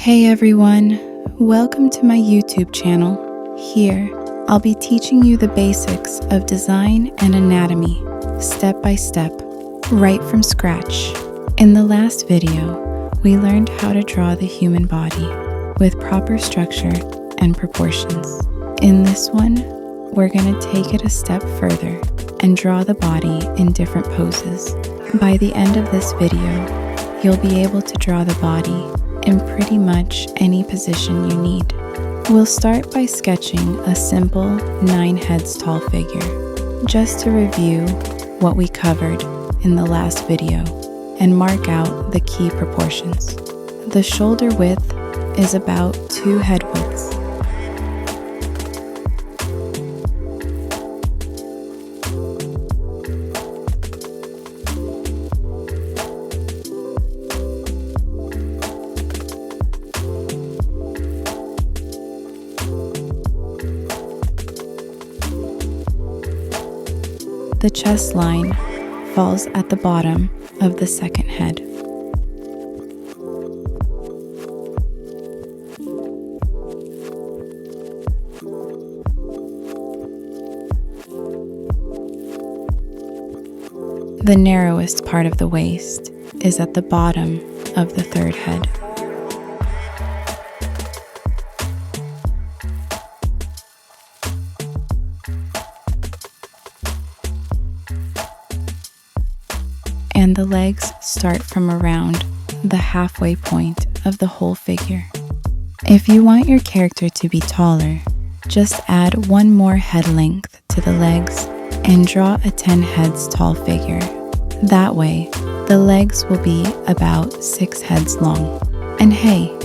Hey everyone, welcome to my YouTube channel. Here, I'll be teaching you the basics of design and anatomy, step by step, right from scratch. In the last video, we learned how to draw the human body with proper structure and proportions. In this one, we're going to take it a step further and draw the body in different poses. By the end of this video, you'll be able to draw the body in pretty much any position you need. We'll start by sketching a simple 9 heads tall figure, just to review what we covered in the last video and mark out the key proportions. The shoulder width is about 2 head widths. The chest line falls at the bottom of the second head. The narrowest part of the waist is at the bottom of the third head. And the legs start from around the halfway point of the whole figure. If you want your character to be taller, just add 1 more head length to the legs and draw a 10 heads tall figure. That way, the legs will be about 6 heads long. And hey,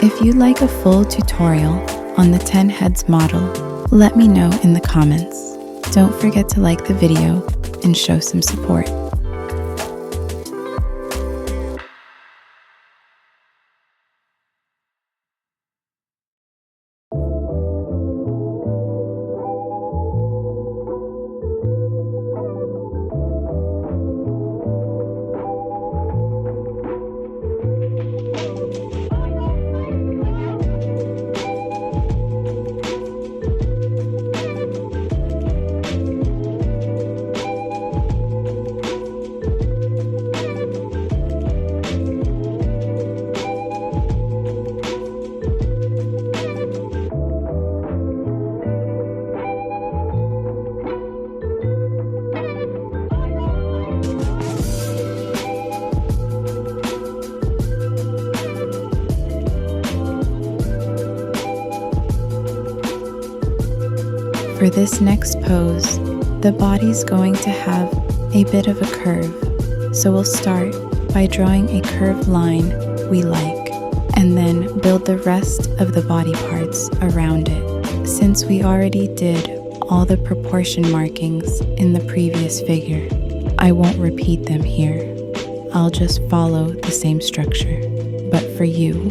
if you'd like a full tutorial on the 10 heads model, let me know in the comments. Don't forget to like the video and show some support. For this next pose, the body's going to have a bit of a curve, so we'll start by drawing a curved line we like, and then build the rest of the body parts around it. Since we already did all the proportion markings in the previous figure, I won't repeat them here. I'll just follow the same structure. But for you,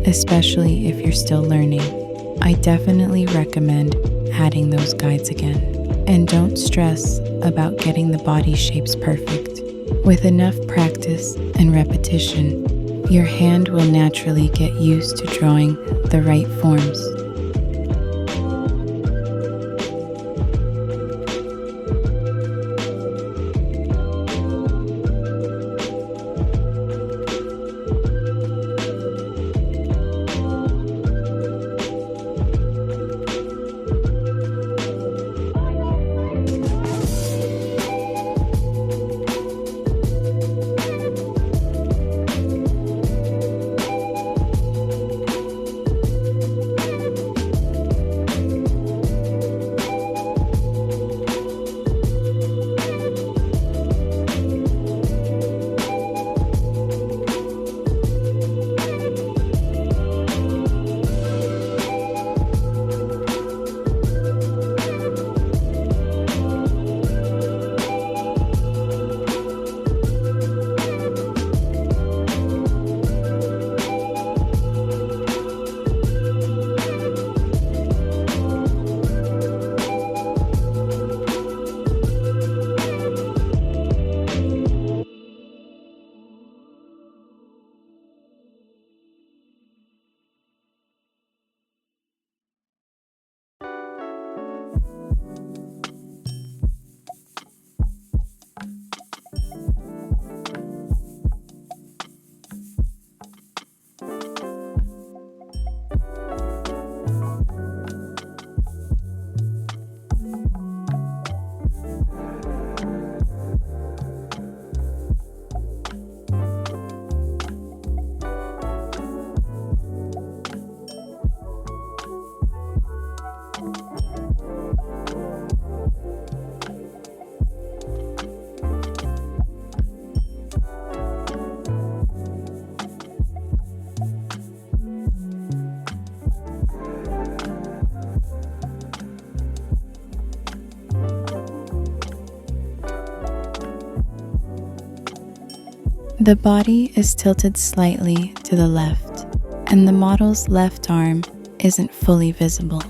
especially if you're still learning, I definitely recommend adding those guides again. And don't stress about getting the body shapes perfect. With enough practice and repetition, your hand will naturally get used to drawing the right forms. The body is tilted slightly to the left, and the model's left arm isn't fully visible.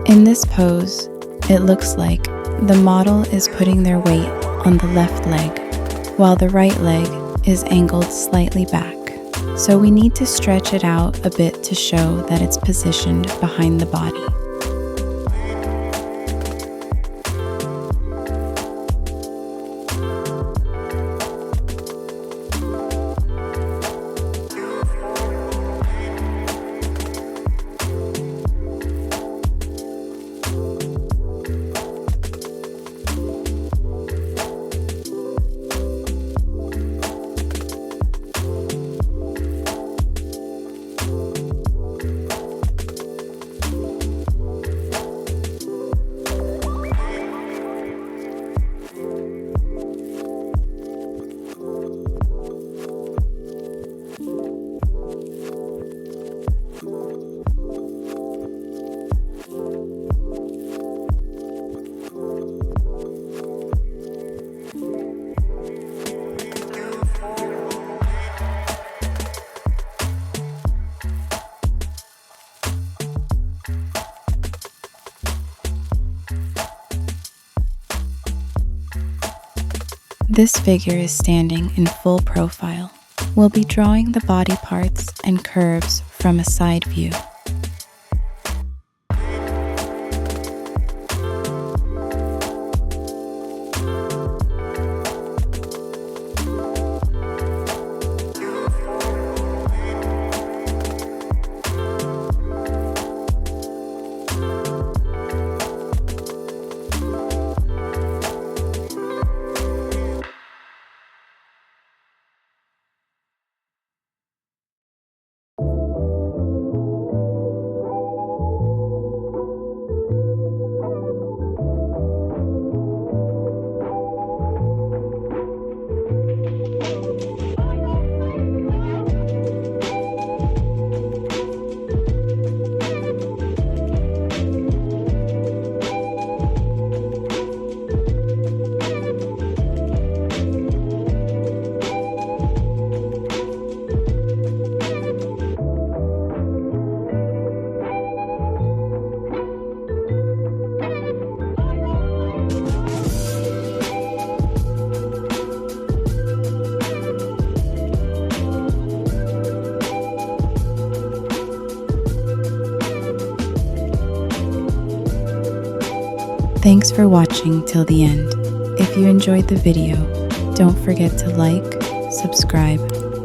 In this pose, it looks like the model is putting their weight on the left leg, while the right leg is angled slightly back. So we need to stretch it out a bit to show that it's positioned behind the body. This figure is standing in full profile. We'll be drawing the body parts and curves from a side view. Thanks for watching till the end. If you enjoyed the video, don't forget to like, subscribe,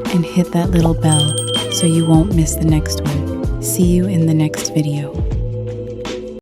and hit that little bell so you won't miss the next one. See you in the next video.